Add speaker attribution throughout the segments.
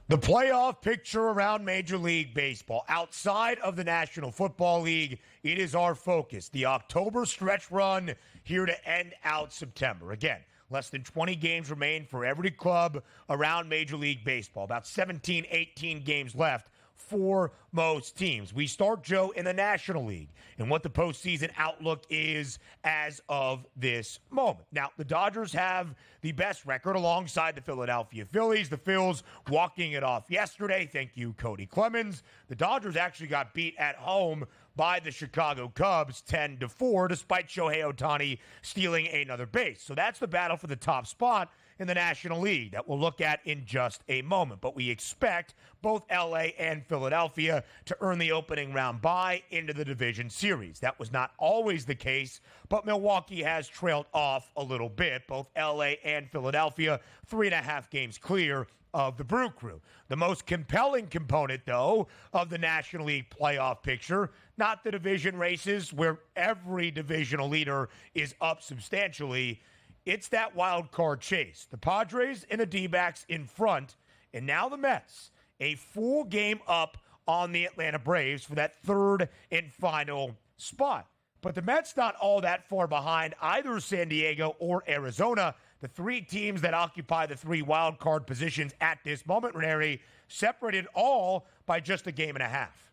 Speaker 1: The playoff picture around Major League Baseball, outside of the National Football League, it is our focus. The October stretch run here to end out September. Again, less than 20 games remain for every club around Major League Baseball. About 17, 18 games left for most teams. We start, Joe, in the National League and what the postseason outlook is as of this moment. Now, the Dodgers have the best record alongside the Philadelphia Phillies. The Phils walking it off yesterday. Thank you, Cody Clemens. The Dodgers actually got beat at home by the Chicago Cubs 10-4, despite Shohei Ohtani stealing another base. So that's the battle for the top spot in the National League that we'll look at in just a moment. But we expect both LA and Philadelphia to earn the opening round bye into the division series. That was not always the case, but Milwaukee has trailed off a little bit. Both LA and Philadelphia, 3.5 games clear of the Brew Crew. The most compelling component, though, of the National League playoff picture, not the division races where every divisional leader is up substantially. It's that wild card chase. The Padres and the D-backs in front, and now the Mets, a full game up on the Atlanta Braves for that third and final spot. But the Mets not all that far behind either San Diego or Arizona. The three teams that occupy the three wild card positions at this moment, Ranieri, separated all by just a game and a half.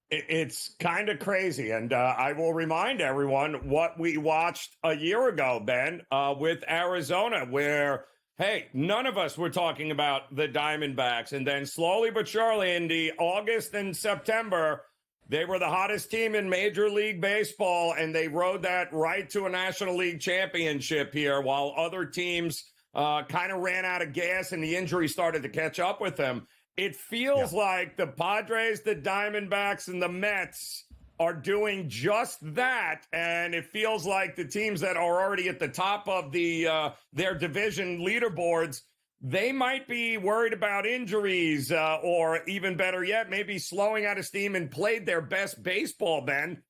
Speaker 2: It's kind of crazy, and I will remind everyone what we watched a year ago, Ben, with Arizona, where, hey, none of us were talking about the Diamondbacks, and then slowly but surely in the August and September, they were the hottest team in Major League Baseball, and they rode that right to a National League championship here, while other teams kind of ran out of gas and the injuries started to catch up with them. It feels like the Padres, the Diamondbacks, and the Mets are doing just that, and it feels like the teams that are already at the top of their division leaderboards, they might be worried about injuries, or even better yet, maybe slowing out of steam and played their best baseball, Ben,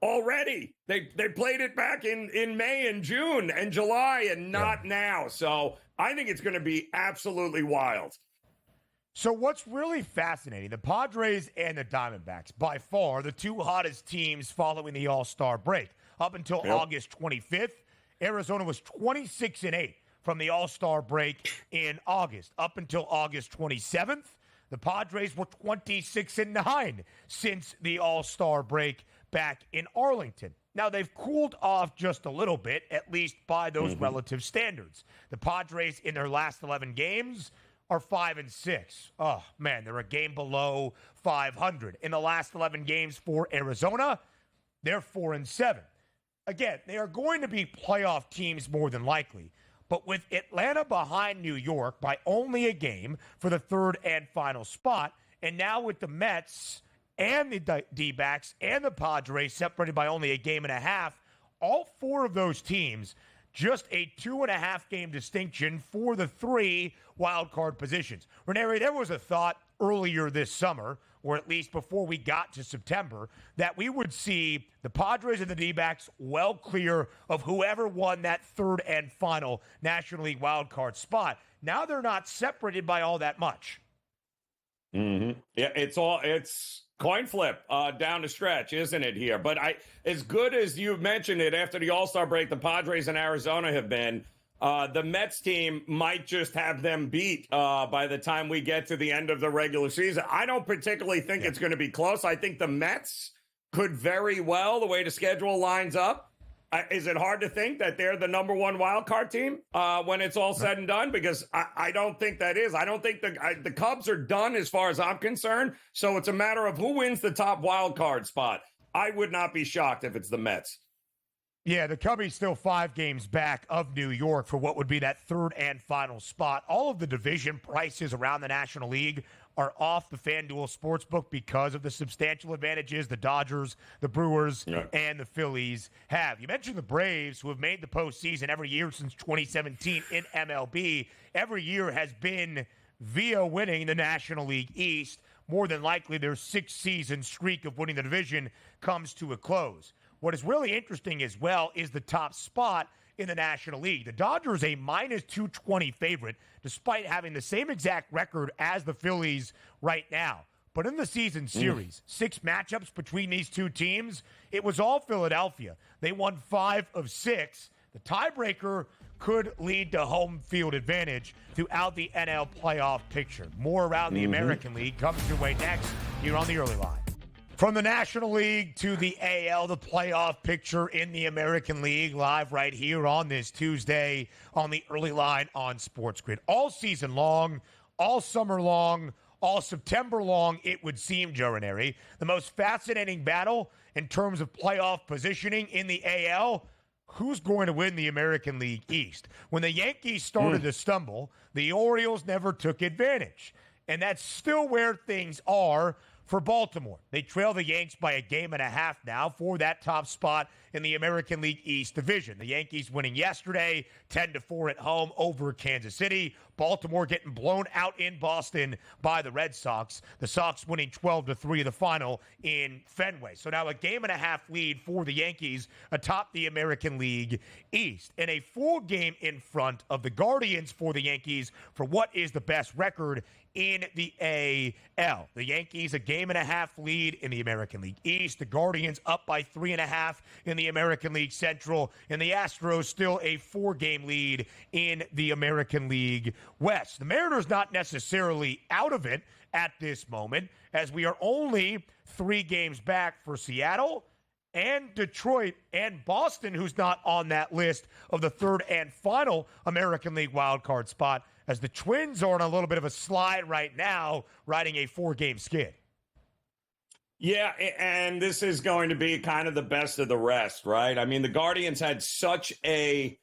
Speaker 2: already. They played it back in May and June and July and not now. So I think it's going to be absolutely wild.
Speaker 1: So what's really fascinating, the Padres and the Diamondbacks, by far the two hottest teams following the All-Star break. Up until August 25th, Arizona was 26-8 from the All-Star break in August. Up until August 27th, the Padres were 26-9 since the All-Star break back in Arlington. Now, they've cooled off just a little bit, at least by those relative standards. The Padres, in their last 11 games, are 5-6. Oh, man, they're a game below 500. In the last 11 games for Arizona, they're 4-7. Again, they are going to be playoff teams more than likely. But with Atlanta behind New York by only a game for the third and final spot, and now with the Mets and the D-backs and the Padres separated by only a game and a half, all four of those teams just a 2.5 game distinction for the three wild card positions. Ranieri, there was a thought earlier this summer, or at least before we got to September, that we would see the Padres and the D-backs well clear of whoever won that third and final National League wild card spot. Now they're not separated by all that much.
Speaker 2: Yeah, it's coin flip down the stretch, isn't it here? But as good as you mentioned it, after the All-Star break, the Padres and Arizona have been, the Mets team might just have them beat by the time we get to the end of the regular season. I don't particularly think it's going to be close. I think the Mets could very well, the way the schedule lines up. Is it hard to think that they're the number one wild card team when it's all said and done? Because I don't think that is. I don't think the Cubs are done as far as I'm concerned. So it's a matter of who wins the top wild card spot. I would not be shocked if it's the Mets.
Speaker 1: Yeah, the Cubbies still 5 games back of New York for what would be that third and final spot. All of the division prices around the National League are off the FanDuel Sportsbook because of the substantial advantages the Dodgers, the Brewers, and the Phillies have. You mentioned the Braves, who have made the postseason every year since 2017 in MLB. Every year has been via winning the National League East. More than likely, their 6-season streak of winning the division comes to a close. What is really interesting as well is the top spot in the National League. The Dodgers a minus 220 favorite, despite having the same exact record as the Phillies right now. But in the season series, 6 matchups between these two teams, it was all Philadelphia. They won 5 of 6. The tiebreaker could lead to home field advantage throughout the NL playoff picture. More around the American League comes your way next here on the Early Line. From the National League to the AL, the playoff picture in the American League, live right here on this Tuesday on the Early Line on SportsGrid. All season long, all summer long, all September long, it would seem, Jorinary. The most fascinating battle in terms of playoff positioning in the AL, who's going to win the American League East? When the Yankees started to stumble, the Orioles never took advantage. And that's still where things are for Baltimore. They trail the Yanks by a game and a half now for that top spot in the American League East division. The Yankees winning yesterday, 10-4 at home over Kansas City. Baltimore getting blown out in Boston by the Red Sox. The Sox winning 12-3 the final in Fenway. So now a game and a half lead for the Yankees atop the American League East. And a full game in front of the Guardians for the Yankees for what is the best record in the AL. The Yankees a game and a half lead in the American League East. The Guardians up by 3.5 in the American League Central. And the Astros still a 4-game lead in the American League West. The Mariners not necessarily out of it at this moment, as we are only 3 games back for Seattle and Detroit and Boston, who's not on that list of the third and final American League wildcard spot, as the Twins are on a little bit of a slide right now, riding a 4-game skid.
Speaker 2: Yeah, and this is going to be kind of the best of the rest, right? I mean, the Guardians had such a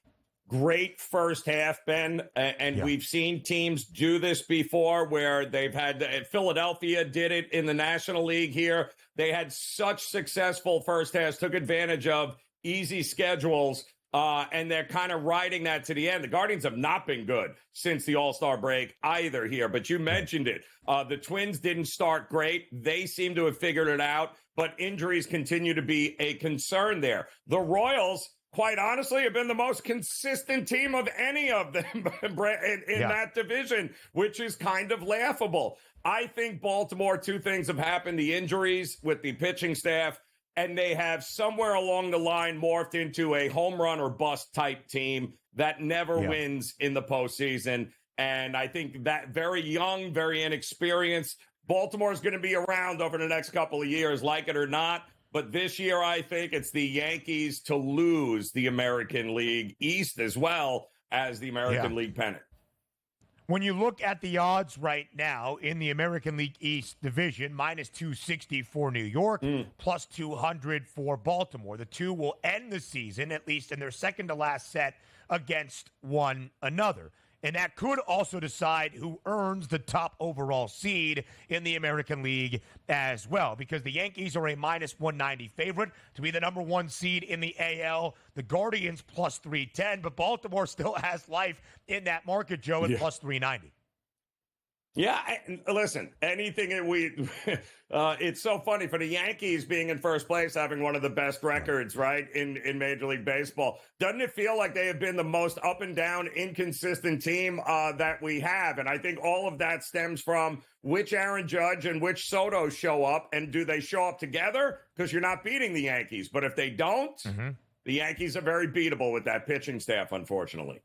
Speaker 2: great first half, Ben, and we've seen teams do this before where they've had Philadelphia did it in the National League here. They had such successful first halves, took advantage of easy schedules, and they're kind of riding that to the end. The Guardians have not been good since the All-Star break either here, but you mentioned it. The Twins didn't start great. They seem to have figured it out, but injuries continue to be a concern there. The Royals, quite honestly, have been the most consistent team of any of them in that division, which is kind of laughable. I think Baltimore, 2 things have happened. The injuries with the pitching staff, and they have somewhere along the line morphed into a home run or bust type team that never wins in the postseason. And I think that very young, very inexperienced, Baltimore is going to be around over the next couple of years, like it or not. But this year, I think it's the Yankees to lose the American League East as well as the American League pennant.
Speaker 1: When you look at the odds right now in the American League East division, minus 260 for New York, plus 200 for Baltimore. The two will end the season, at least in their second to last set, against one another. And that could also decide who earns the top overall seed in the American League as well, because the Yankees are a minus 190 favorite to be the number 1 seed in the AL. The Guardians plus 310, but Baltimore still has life in that market, Joe, at plus 390.
Speaker 2: Yeah, listen, anything that it's so funny for the Yankees being in first place, having one of the best records, right, in Major League Baseball. Doesn't it feel like they have been the most up and down, inconsistent team that we have? And I think all of that stems from which Aaron Judge and which Soto show up, and do they show up together? Because you're not beating the Yankees. But if they don't, the Yankees are very beatable with that pitching staff, unfortunately.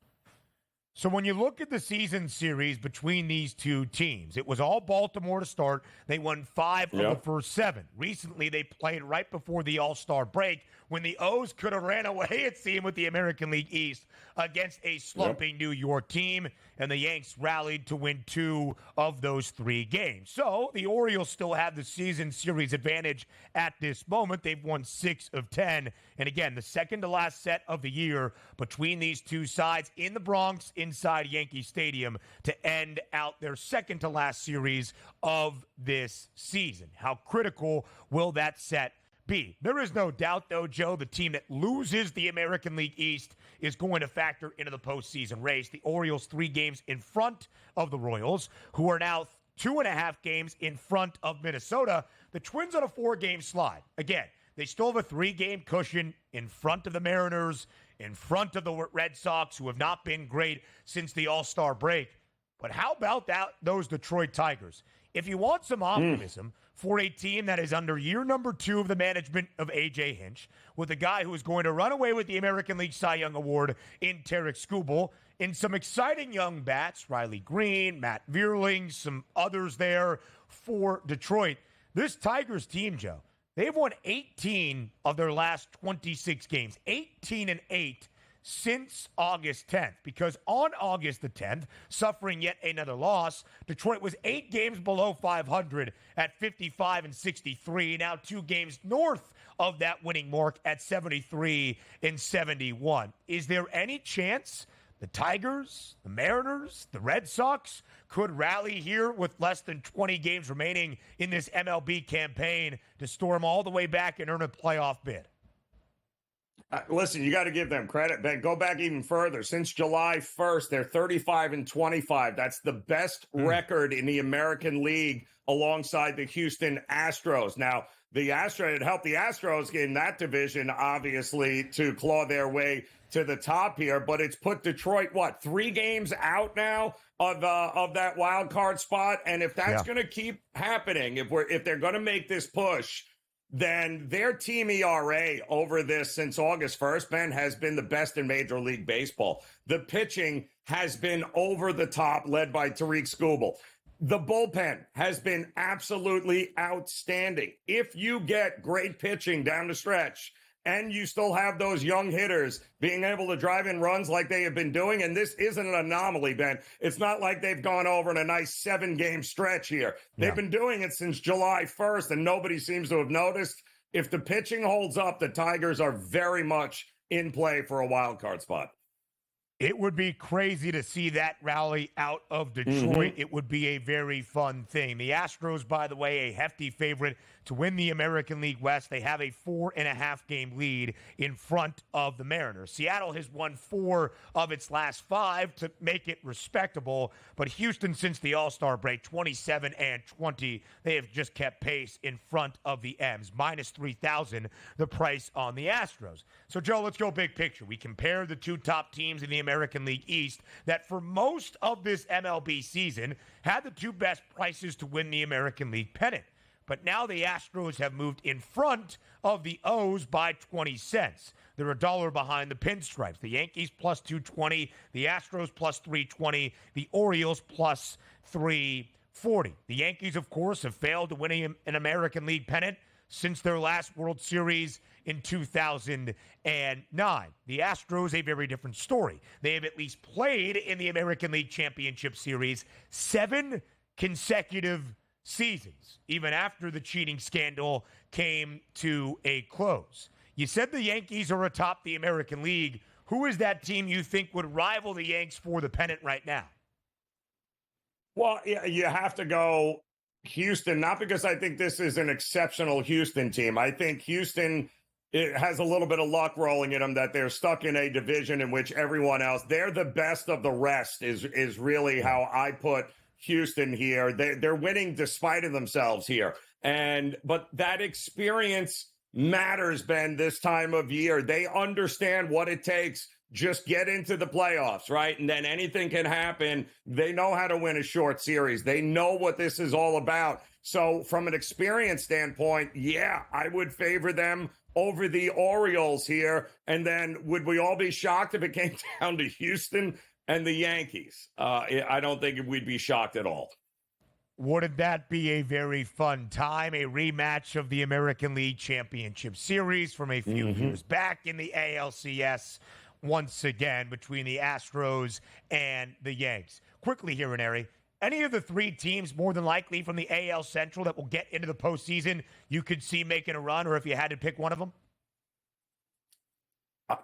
Speaker 1: So when you look at the season series between these two teams, it was all Baltimore to start. They won 5 of the first 7. Recently, they played right before the All-Star break when the O's could have ran away, it seemed, with the American League East against a slumping New York team, and the Yanks rallied to win 2 of those 3 games. So the Orioles still have the season series advantage at this moment. They've won 6 of 10. And again, the second to last set of the year between these two sides in the Bronx inside Yankee Stadium to end out their second to last series of this season. How critical will that set be? There is no doubt, though, Joe, the team that loses the American League East is going to factor into the postseason race. The Orioles 3 games in front of the Royals, who are now 2.5 games in front of Minnesota. The Twins on a 4-game slide. Again, they still have a 3-game cushion in front of the Mariners in front of the Red Sox, who have not been great since the All-Star break. But how about those Detroit Tigers? If you want some optimism for a team that is under year number 2 of the management of A.J. Hinch, with a guy who is going to run away with the American League Cy Young Award in Tarek Skubal, in some exciting young bats, Riley Green, Matt Vierling, some others there for Detroit. This Tigers team, Joe, they've won 18 of their last 26 games, 18-8 since August 10th, because on August the 10th, suffering yet another loss, Detroit was 8 games below 500 at 55-63, now 2 games north of that winning mark at 73-71. Is there any chance the Tigers, the Mariners, the Red Sox could rally here with less than 20 games remaining in this MLB campaign to storm all the way back and earn a playoff bid?
Speaker 2: Listen, you got to give them credit, Ben. Go back even further. Since July 1st, they're 35-25. That's the best record in the American League alongside the Houston Astros. Now, the Astros, it helped the Astros in that division, obviously, to claw their way to the top here. But it's put Detroit, 3 games out now of that wild card spot. And if that's going to keep happening, if they're going to make this push, then their team ERA over this since August 1st, Ben, has been the best in Major League Baseball. The pitching has been over the top, led by Tarek Skubal. The bullpen has been absolutely outstanding. If you get great pitching down the stretch and you still have those young hitters being able to drive in runs like they have been doing, and this isn't an anomaly, Ben. It's not like they've gone over in a nice 7-game stretch here. They've been doing it since July 1st, and nobody seems to have noticed. If the pitching holds up, the Tigers are very much in play for a wild card spot.
Speaker 1: It would be crazy to see that rally out of Detroit. It would be a very fun thing. The Astros, by the way, a hefty favorite to win the American League West. They have a 4.5-game lead in front of the Mariners. Seattle has won 4 of its last 5 to make it respectable, but Houston, since the All-Star break, 27-20, they have just kept pace in front of the M's. Minus 3,000, the price on the Astros. So, Joe, let's go big picture. We compare the 2 top teams in the American League East that for most of this MLB season had the 2 best prices to win the American League pennant. But now the Astros have moved in front of the O's by 20 cents. They're $1 behind the Pinstripes. The Yankees plus 220, the Astros plus 320, the Orioles plus 340. The Yankees, of course, have failed to win an American League pennant since their last World Series in 2009. The Astros, a very different story. They have at least played in the American League Championship Series 7 consecutive seasons, even after the cheating scandal came to a close. You said the Yankees are atop the American League. Who is that team you think would rival the Yanks for the pennant right now?
Speaker 2: Well, you have to go Houston, not because I think this is an exceptional Houston team. I think Houston, it has a little bit of luck rolling in them that they're stuck in a division in which everyone else, they're the best of the rest is really how I put Houston here. They're winning despite of themselves here. But that experience matters, Ben, this time of year. They understand what it takes. Just get into the playoffs, right? And then anything can happen. They know how to win a short series. They know what this is all about. So from an experience standpoint, yeah, I would favor them over the Orioles here. And then would we all be shocked if it came down to Houston and the Yankees? I don't think we'd be shocked at all.
Speaker 1: Wouldn't that be a very fun time? A rematch of the American League Championship Series from a few years back in the ALCS once again between the Astros and the Yanks. Quickly here, Renary, any of the 3 teams more than likely from the AL Central that will get into the postseason you could see making a run, or if you had to pick one of them?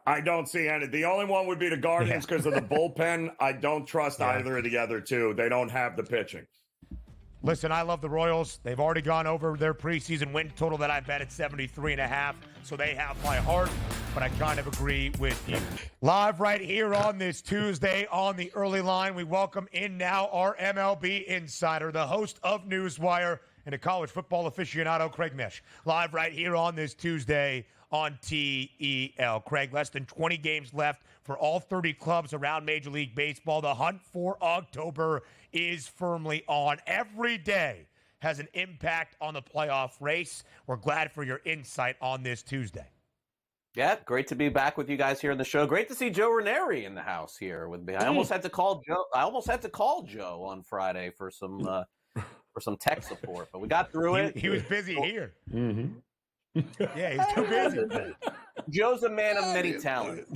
Speaker 2: I don't see any. The only one would be the Guardians because of the bullpen. I don't trust either of the other 2. They don't have the pitching.
Speaker 1: Listen, I love the Royals. They've already gone over their preseason win total that I bet at 73.5, so they have my heart, but I kind of agree with you. Live right here on this Tuesday on the Early Line, we welcome in now our MLB insider, the host of Newswire, and a college football aficionado, Craig Mish, live right here on this Tuesday on TEL. Craig, less than 20 games left for all 30 clubs around Major League Baseball. The hunt for October is firmly on. Every day has an impact on the playoff race. We're glad for your insight on this Tuesday.
Speaker 3: Yeah, great to be back with you guys here in the show. Great to see Joe Ranieri in the house here with me. I almost had to call Joe on Friday for some tech support, but we got through it.
Speaker 1: He was busy here.
Speaker 2: Mm-hmm.
Speaker 1: Yeah, he's too busy.
Speaker 3: Joe's a man of many talents.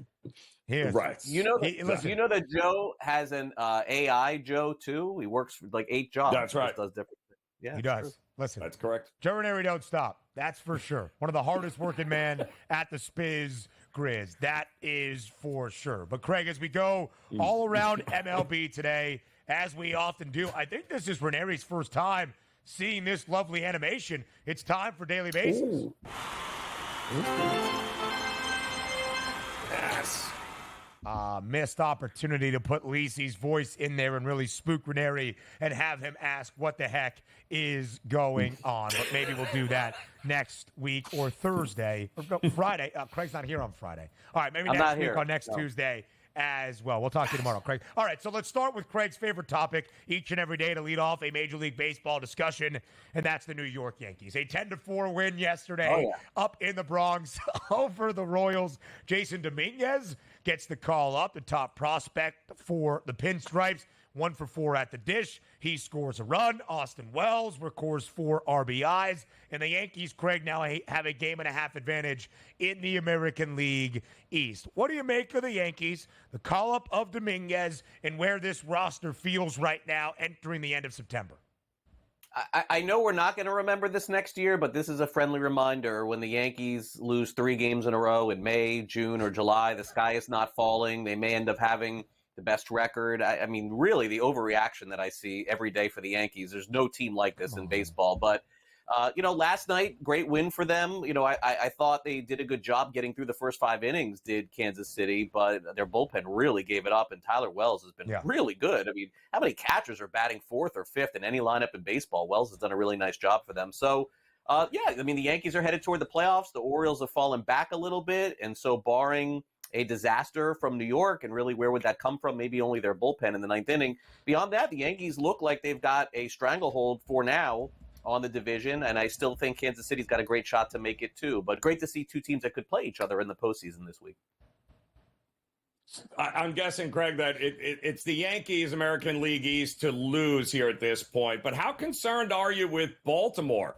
Speaker 2: Right.
Speaker 3: You know that Joe has an AI Joe too. He works for like 8 jobs.
Speaker 2: That's right.
Speaker 3: Does different things. Yeah,
Speaker 1: he does.
Speaker 3: True.
Speaker 1: Listen,
Speaker 2: that's correct.
Speaker 1: Joe Ranieri don't stop. That's for sure. One of the hardest working men at the SportsGrid. That is for sure. But Craig, as we go all around MLB today, as we often do, I think this is Ranieri's first time seeing this lovely animation. It's time for Daily Basis.
Speaker 2: Yes.
Speaker 1: Missed opportunity to put Lisi's voice in there and really spook Ranieri and have him ask what the heck is going on. But maybe we'll do that next week or Thursday. Or no, Friday. Craig's not here on Friday. All right, maybe next week on next Tuesday as well. We'll talk to you tomorrow, Craig. All right, so let's start with Craig's favorite topic each and every day to lead off a Major League Baseball discussion, and that's the New York Yankees. A 10-4 win yesterday up in the Bronx over the Royals. Jason Dominguez gets the call up, the top prospect for the Pinstripes. 1 for 4 at the dish. He scores a run. Austin Wells records 4 RBIs. And the Yankees, Craig, now have a game-and-a-half advantage in the American League East. What do you make of the Yankees, the call-up of Dominguez, and where this roster feels right now entering the end of September?
Speaker 3: I know we're not going to remember this next year, but this is a friendly reminder. When the Yankees lose 3 games in a row in May, June, or July, the sky is not falling. They may end up having the best record. I mean, really, the overreaction that I see every day for the Yankees. There's no team like this in baseball. But, last night, great win for them. I thought they did a good job getting through the first 5 innings, did Kansas City, but their bullpen really gave it up, and Tyler Wells has been really good. I mean, how many catchers are batting 4th or 5th in any lineup in baseball? Wells has done a really nice job for them. So, the Yankees are headed toward the playoffs. The Orioles have fallen back a little bit, and so barring a disaster from New York, and really where would that come from? Maybe only their bullpen in the 9th inning. Beyond that, the Yankees look like they've got a stranglehold for now on the division, and I still think Kansas City's got a great shot to make it too. But great to see 2 teams that could play each other in the postseason this week.
Speaker 2: I'm guessing, Craig, that it's the Yankees American League East to lose here at this point. But how concerned are you with Baltimore?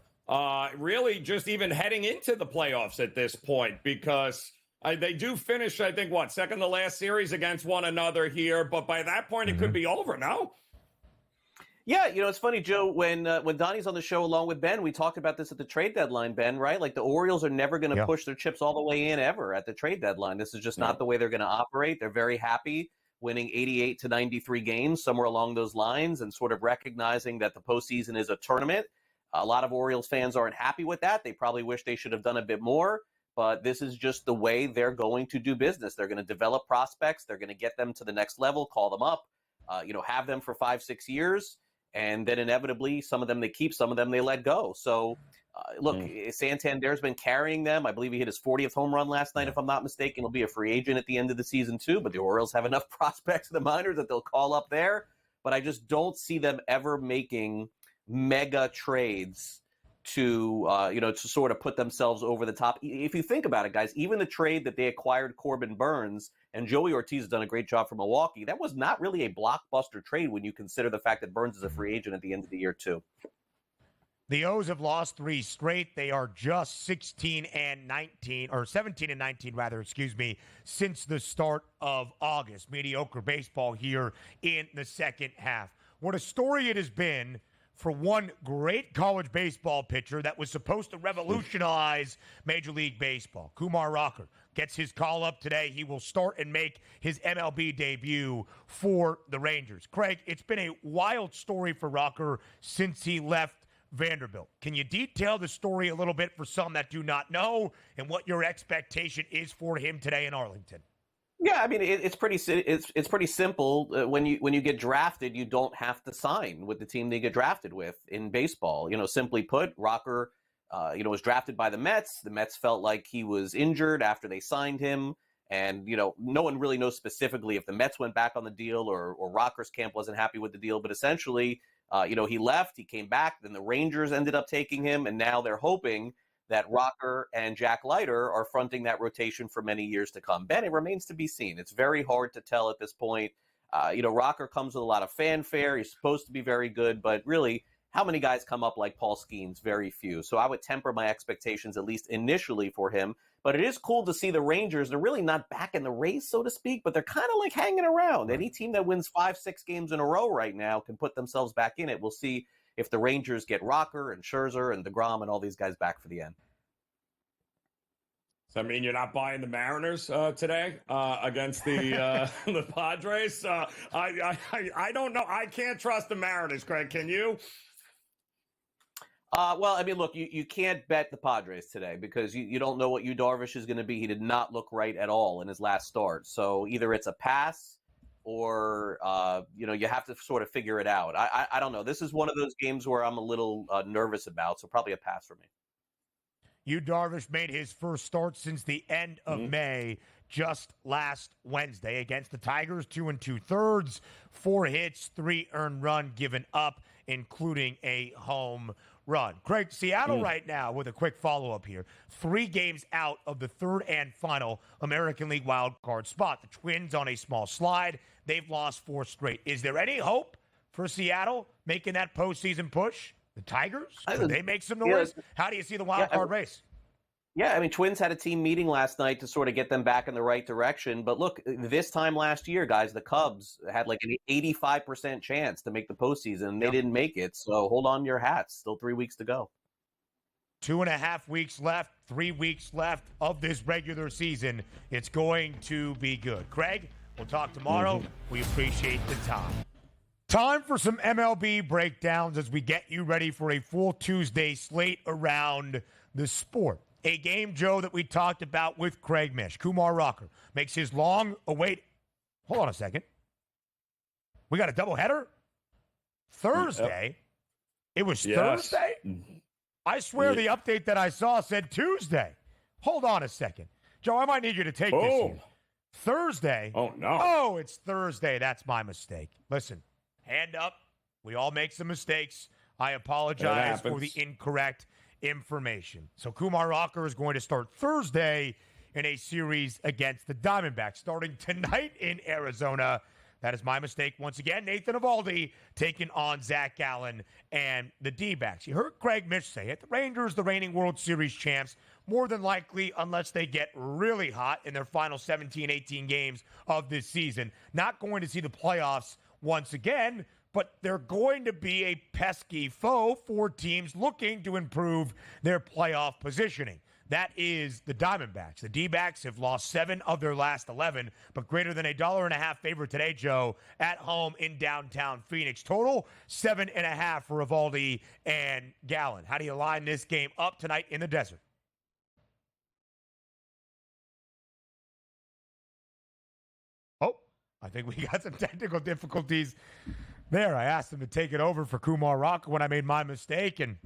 Speaker 2: Really just even heading into the playoffs at this point, because they do finish, I think, second to last series against one another here. But by that point, it could be over, no?
Speaker 3: Yeah, it's funny, Joe, when Donnie's on the show along with Ben, we talked about this at the trade deadline, Ben, right? Like the Orioles are never going to push their chips all the way in ever at the trade deadline. This is just not the way they're going to operate. They're very happy winning 88 to 93 games, somewhere along those lines, and sort of recognizing that the postseason is a tournament. A lot of Orioles fans aren't happy with that. They probably wish they should have done a bit more. But this is just the way they're going to do business. They're going to develop prospects. They're going to get them to the next level, call them up, have them for 5-6 years. And then inevitably, some of them they keep, some of them they let go. So, look, Santander's been carrying them. I believe he hit his 40th home run last night, if I'm not mistaken. He'll be a free agent at the end of the season, too. But the Orioles have enough prospects in the minors that they'll call up there. But I just don't see them ever making mega trades to sort of put themselves over the top. If you think about it, guys, even the trade that they acquired Corbin Burns, and Joey Ortiz has done a great job for Milwaukee, that was not really a blockbuster trade when you consider the fact that Burns is a free agent at the end of the year, too.
Speaker 1: The O's have lost 3 straight. They are just 17 and 19, since the start of August. Mediocre baseball here in the second half. What a story it has been for one great college baseball pitcher that was supposed to revolutionize Major League Baseball. Kumar Rocker gets his call up today. He will start and make his MLB debut for the Rangers. Craig, it's been a wild story for Rocker since he left Vanderbilt. Can you detail the story a little bit for some that do not know, and what your expectation is for him today in Arlington?
Speaker 3: Yeah, I mean it's pretty simple. When you get drafted, you don't have to sign with the team they get drafted with in baseball. Simply put, Rocker, was drafted by the Mets. The Mets felt like he was injured after they signed him, and no one really knows specifically if the Mets went back on the deal or Rocker's camp wasn't happy with the deal. But essentially, he left, he came back, then the Rangers ended up taking him, and now they're hoping that Rocker and Jack Leiter are fronting that rotation for many years to come. Ben, it remains to be seen. It's very hard to tell at this point. Rocker comes with a lot of fanfare. He's supposed to be very good, but really, how many guys come up like Paul Skeens? Very few. So I would temper my expectations, at least initially, for him. But it is cool to see the Rangers. They're really not back in the race, so to speak, but they're kind of like hanging around. Any team that wins 5-6 games in a row right now can put themselves back in it. We'll see if the Rangers get Rocker and Scherzer and DeGrom and all these guys back for the end.
Speaker 2: Does that mean you're not buying the Mariners today against the the Padres? I don't know. I can't trust the Mariners, Craig. Can you?
Speaker 3: Well, I mean, look, you can't bet the Padres today because you don't know what Yu Darvish is going to be. He did not look right at all in his last start. So either it's a pass or, you have to sort of figure it out. I don't know. This is one of those games where I'm a little nervous about, so probably a pass for me.
Speaker 1: Yu Darvish made his first start since the end of May, just last Wednesday against the Tigers. 2 2/3, 4 hits, 3 earned run given up, including a home run. Craig, Seattle right now, with a quick follow-up here, 3 games out of the third and final American League wildcard spot. The Twins on a small slide. They've lost 4 straight. Is there any hope for Seattle making that postseason push? The Tigers? Could they make some noise? How do you see the wild card race?
Speaker 3: Yeah, I mean, Twins had a team meeting last night to sort of get them back in the right direction. But look, this time last year, guys, the Cubs had like an 85% chance to make the postseason, and they didn't make it. So hold on to your hats. Still 3 weeks to go.
Speaker 1: 2.5 weeks left, 3 weeks left of this regular season. It's going to be good. Craig, we'll talk tomorrow. We appreciate the time. Time for some MLB breakdowns as we get you ready for a full Tuesday slate around the sport. A game, Joe, that we talked about with Craig Mish. Kumar Rocker makes his long-awaited... Hold on a second. We got a doubleheader? Thursday? It was Thursday? I swear the update that I saw said Tuesday. Hold on a second. Joe, I might need you to take this here. Thursday?
Speaker 2: Oh, no.
Speaker 1: Oh, it's Thursday. That's my mistake. Listen, hand up. We all make some mistakes. I apologize for the incorrect information. So Kumar Rocker is going to start Thursday in a series against the Diamondbacks, starting tonight in Arizona. That is my mistake. Once again, Nathan Eovaldi taking on Zach Gallen and the D-backs. You heard Craig Mish say it. The Rangers, the reigning World Series champs, more than likely, unless they get really hot in their final 17, 18 games of this season, not going to see the playoffs once again, but they're going to be a pesky foe for teams looking to improve their playoff positioning. That is the Diamondbacks. The D-backs have lost 7 of their last 11, but greater than $1.50 favorite today, Joe, at home in downtown Phoenix. Total 7.5 for Eovaldi and Gallen. How do you line this game up tonight in the desert? Oh, I think we got some technical difficulties there. I asked him to take it over for Kumar Rocker when I made my mistake, and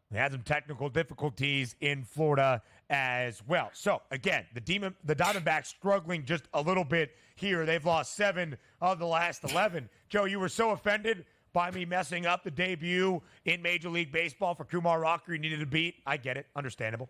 Speaker 1: they had some technical difficulties in Florida as well. So, again, the Diamondbacks struggling just a little bit here. They've lost 7 of the last 11. Joe, you were so offended by me messing up the debut in Major League Baseball for Kumar Rocker. You needed a beat. I get it. Understandable.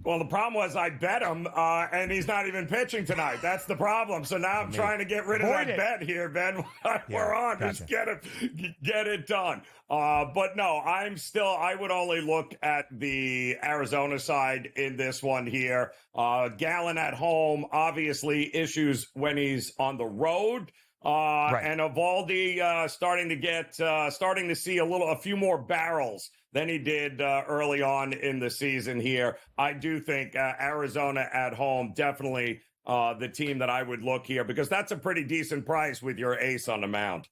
Speaker 2: Well, the problem was I bet him, and he's not even pitching tonight. That's the problem. So now I'm trying to get rid of that bet here, Ben. We're on. Gotcha. Just get it done. But no, I would only look at the Arizona side in this one here. Gallen at home, obviously issues when he's on the road. And Eovaldi starting to see a few more barrels than he did early on in the season here. I do think Arizona at home, definitely the team that I would look here, because that's a pretty decent price with your ace on the mound.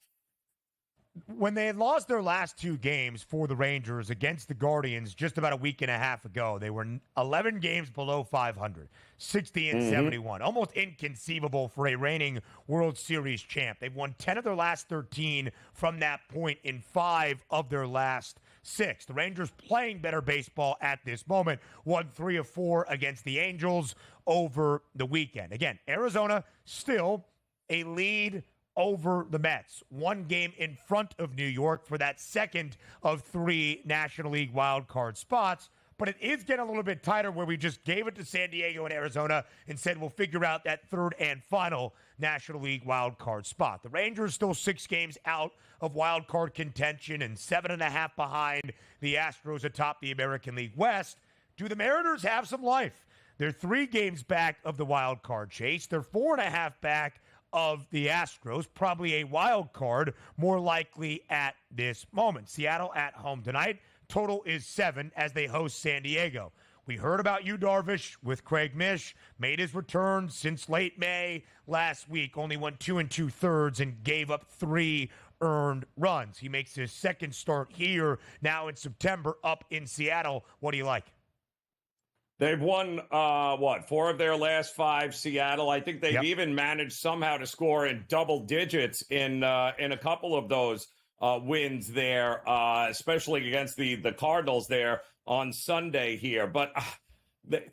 Speaker 1: when they had lost their last two games for the Rangers against the Guardians just about a week and a half ago, they were 11 games below 500, 60 and 71. Almost inconceivable for a reigning World Series champ. They've won 10 of their last 13 from that point in 5 of their last 6. The Rangers playing better baseball at this moment, won 3 of 4 against the Angels over the weekend. Again, Arizona still a lead over the Mets. 1 game in front of New York for that second of 3 National League wildcard spots. But it is getting a little bit tighter where we just gave it to San Diego and Arizona and said we'll figure out that third and final National League wildcard spot. The Rangers still 6 games out of wildcard contention and 7.5 behind the Astros atop the American League West. Do the Mariners have some life? They're 3 games back of the wildcard chase. They're 4.5 back of the Astros, probably a wild card, more likely at this moment. Seattle at home tonight. Total is 7 as they host San Diego. We heard about Yu Darvish with Craig Mish. Made his return since late May last week. Only won 2 2/3 and gave up 3 earned runs. He makes his second start here now in September up in Seattle. What do you like?
Speaker 2: They've won, 4 of their last 5, Seattle. I think they've even managed somehow to score in double digits in a couple of those wins there, especially against the Cardinals there on Sunday here. But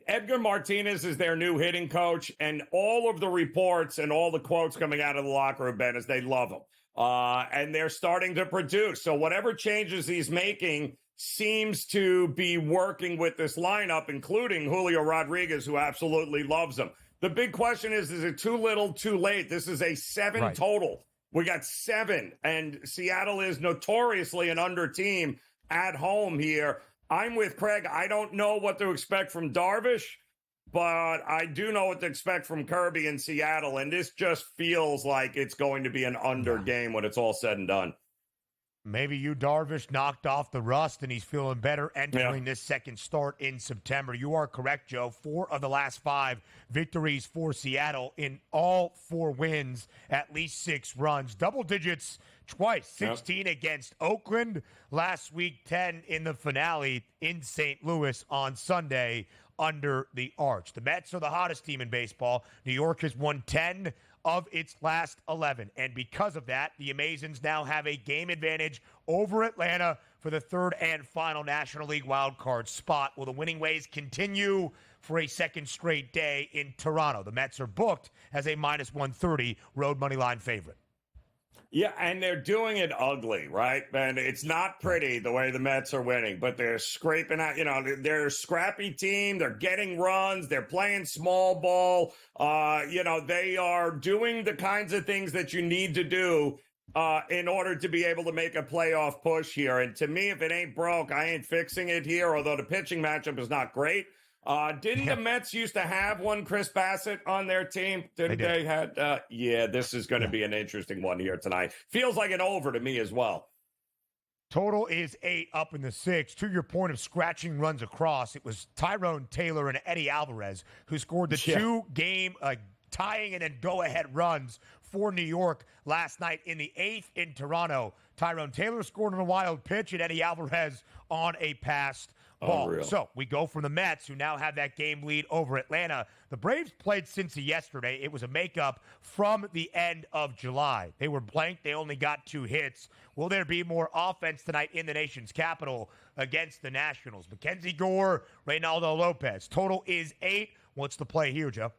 Speaker 2: Edgar Martinez is their new hitting coach, and all of the reports and all the quotes coming out of the locker room, Ben, is they love him. And they're starting to produce. So whatever changes he's making seems to be working with this lineup, including Julio Rodriguez, who absolutely loves him. The big question is it too little, too late? This is a 7 total. We got 7, and Seattle is notoriously an under team at home here. I'm with Craig. I don't know what to expect from Darvish, but I do know what to expect from Kirby in Seattle, and this just feels like it's going to be an under game when it's all said and done.
Speaker 1: Maybe Yu Darvish knocked off the rust and he's feeling better entering this second start in September. You are correct, Joe. 4 of the last 5 victories for Seattle in all 4 wins, at least 6 runs. Double digits twice, 16 against Oakland last week, 10 in the finale in St. Louis on Sunday under the arch. The Mets are the hottest team in baseball. New York has won 10 of its last 11. And because of that, the Amazons now have a game advantage over Atlanta for the third and final National League wildcard spot. Will the winning ways continue for a second straight day in Toronto? The Mets are booked as a minus 130 road money line favorite.
Speaker 2: Yeah, and they're doing it ugly, right? And it's not pretty the way the Mets are winning, but they're scraping out, they're a scrappy team. They're getting runs. They're playing small ball. They are doing the kinds of things that you need to do in order to be able to make a playoff push here. And to me, if it ain't broke, I ain't fixing it here, although the pitching matchup is not great. Didn't the Mets used to have one Chris Bassett on their team? Didn't they had? This is going to be an interesting one here tonight. Feels like an over to me as well.
Speaker 1: Total is 8 up in the 6. To your point of scratching runs across, it was Tyrone Taylor and Eddie Alvarez who scored the 2-game tying and then go-ahead runs for New York last night in the 8th in Toronto. Tyrone Taylor scored on a wild pitch and Eddie Alvarez on a passed ball.
Speaker 2: Unreal.
Speaker 1: So we go from the Mets, who now have that game lead over Atlanta. The Braves played Cincy yesterday. It was a makeup from the end of July. They were blanked. They only got 2 hits. Will there be more offense tonight in the nation's capital against the Nationals? Mackenzie Gore, Reynaldo Lopez. Total is 8. What's the play here, Joe?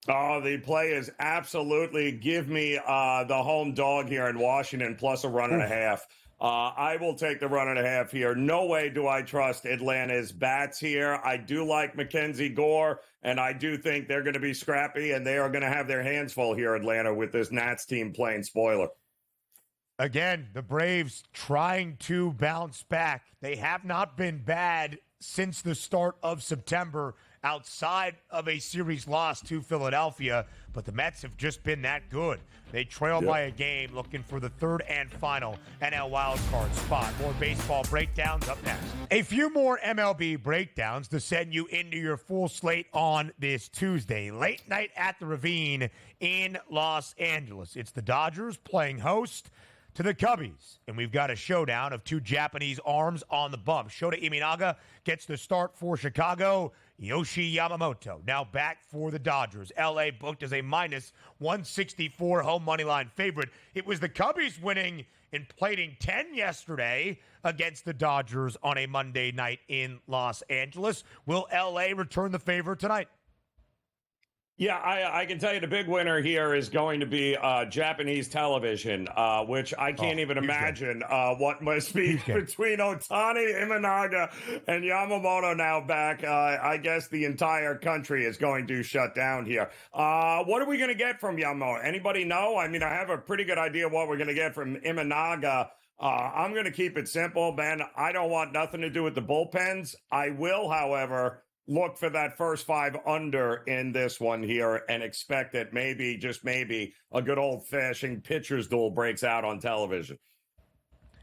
Speaker 2: Oh, the play is absolutely give me the home dog here in Washington plus a 1.5. I will take the 1.5 here. No way do I trust Atlanta's bats here. I do like Mackenzie Gore, and I do think they're going to be scrappy, and they are going to have their hands full here, Atlanta, with this Nats team playing spoiler.
Speaker 1: Again, the Braves trying to bounce back. They have not been bad since the start of September outside of a series loss to Philadelphia, but the Mets have just been that good. They trail by a game, looking for the third and final NL wildcard spot. More baseball breakdowns up next. A few more MLB breakdowns to send you into your full slate on this Tuesday. Late night at the Ravine in Los Angeles. It's the Dodgers playing host to the Cubbies. And we've got a showdown of two Japanese arms on the bump. Shota Imanaga gets the start for Chicago. Yoshi Yamamoto now back for the Dodgers. LA booked as a minus 164 home money line favorite. It was the Cubbies winning and plating 10 yesterday against the Dodgers on a Monday night in Los Angeles. Will LA return the favor tonight?
Speaker 2: Yeah, I can tell you the big winner here is going to be Japanese television, which I can't even imagine what must be between Ohtani, Imanaga, and Yamamoto now back. I guess the entire country is going to shut down here. What are we going to get from Yamamoto? Anybody know? I mean, I have a pretty good idea what we're going to get from Imanaga. I'm going to keep it simple, Ben. I don't want nothing to do with the bullpens. I will, however, look for that first 5 under in this one here and expect that maybe, just maybe, a good old-fashioned pitcher's duel breaks out on television.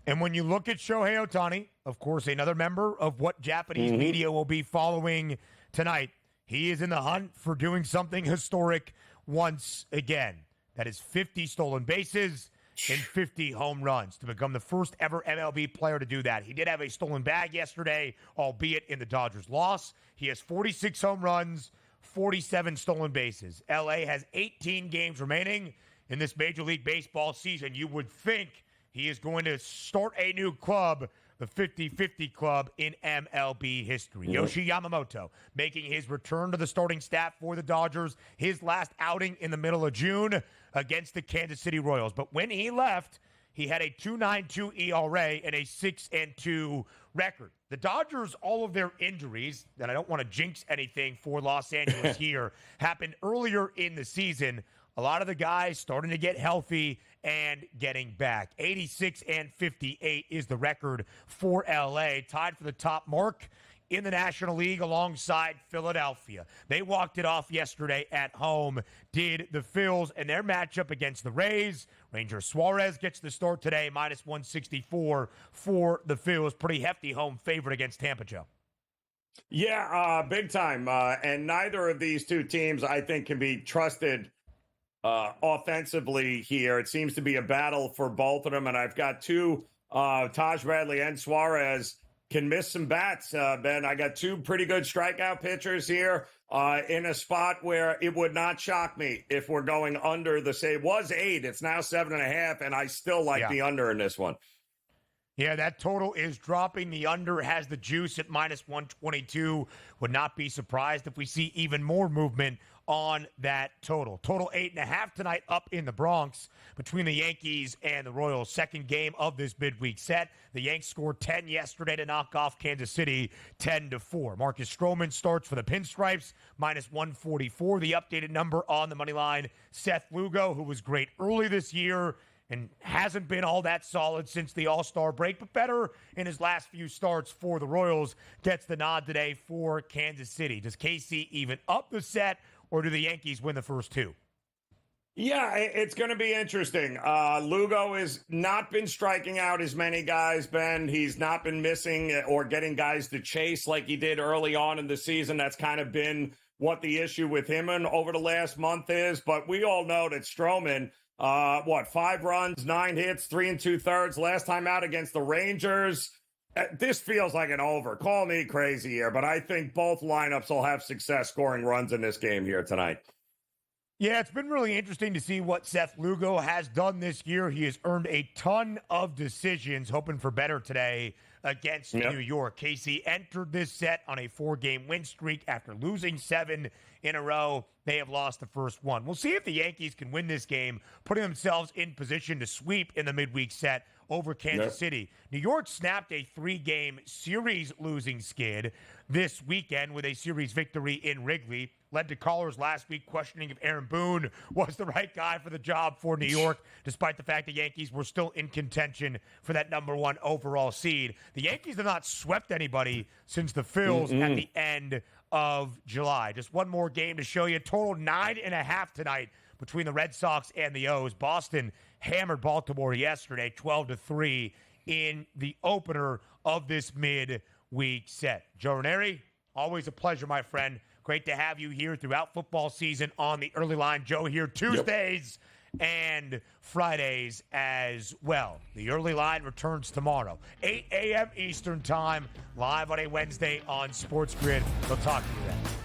Speaker 1: And when you look at Shohei Ohtani, of course, another member of what Japanese media will be following tonight, he is in the hunt for doing something historic once again. That is 50 stolen bases and 50 home runs to become the first ever MLB player to do that. He did have a stolen bag yesterday, albeit in the Dodgers' loss. He has 46 home runs, 47 stolen bases. LA has 18 games remaining in this Major League Baseball season. You would think he is going to start a new club, the 50-50 club in MLB history. Yoshi Yamamoto making his return to the starting staff for the Dodgers, his last outing in the middle of June against the Kansas City Royals. But when he left, he had a 2.92 ERA and a 6-2 record. The Dodgers, all of their injuries, and I don't want to jinx anything for Los Angeles here, happened earlier in the season. A lot of the guys starting to get healthy and getting back. 86-58 is the record for LA, tied for the top mark in the National League alongside Philadelphia. They walked it off yesterday at home, did the Phils, and their matchup against the Rays. Ranger Suarez gets the start today, minus 164 for the Phils. Pretty hefty home favorite against Tampa, Joe.
Speaker 2: Yeah, big time. And neither of these two teams, I think, can be trusted offensively here. It seems to be a battle for both of them. And I've got two, Taj Bradley and Suarez, can miss some bats, Ben. I got two pretty good strikeout pitchers here in a spot where it would not shock me if we're going under the, say, it was 8. It's now 7.5, and I still like the under in this one.
Speaker 1: Yeah, that total is dropping. The under has the juice at minus 122. Would not be surprised if we see even more movement on that total. Total 8.5 tonight up in the Bronx between the Yankees and the Royals. Second game of this midweek set. The Yanks scored 10 yesterday to knock off Kansas City 10-4. Marcus Stroman starts for the Pinstripes, minus 144. The updated number on the money line. Seth Lugo, who was great early this year and hasn't been all that solid since the All-Star break, but better in his last few starts for the Royals, gets the nod today for Kansas City. Does KC even up the set, or do the Yankees win the first two?
Speaker 2: Yeah, it's going to be interesting. Lugo has not been striking out as many guys, Ben. He's not been missing or getting guys to chase like he did early on in the season. That's kind of been what the issue with him and over the last month is. But we all know that Stroman, 5 runs, 9 hits, 3 2/3 last time out against the Rangers. This feels like an over. Call me crazy here, but I think both lineups will have success scoring runs in this game here tonight.
Speaker 1: Yeah, it's been really interesting to see what Seth Lugo has done this year. He has earned a ton of decisions, hoping for better today against New York. KC entered this set on a 4-game win streak after losing 7 in a row. They have lost the first one. We'll see if the Yankees can win this game, putting themselves in position to sweep in the midweek set over Kansas City. New York snapped a 3-game series losing skid this weekend with a series victory in Wrigley. Led to callers last week questioning if Aaron Boone was the right guy for the job for New York, despite the fact the Yankees were still in contention for that number 1 overall seed. The Yankees have not swept anybody since the Phils at the end of July. Just one more game to show you. Total 9.5 tonight between the Red Sox and the O's. Boston hammered Baltimore yesterday, 12-3 in the opener of this midweek set. Joe Ranieri, always a pleasure, my friend. Great to have you here throughout football season on the early line. Joe here Tuesdays and Fridays as well. The early line returns tomorrow, 8 a.m. Eastern Time, live on a Wednesday on SportsGrid. We'll talk to you then.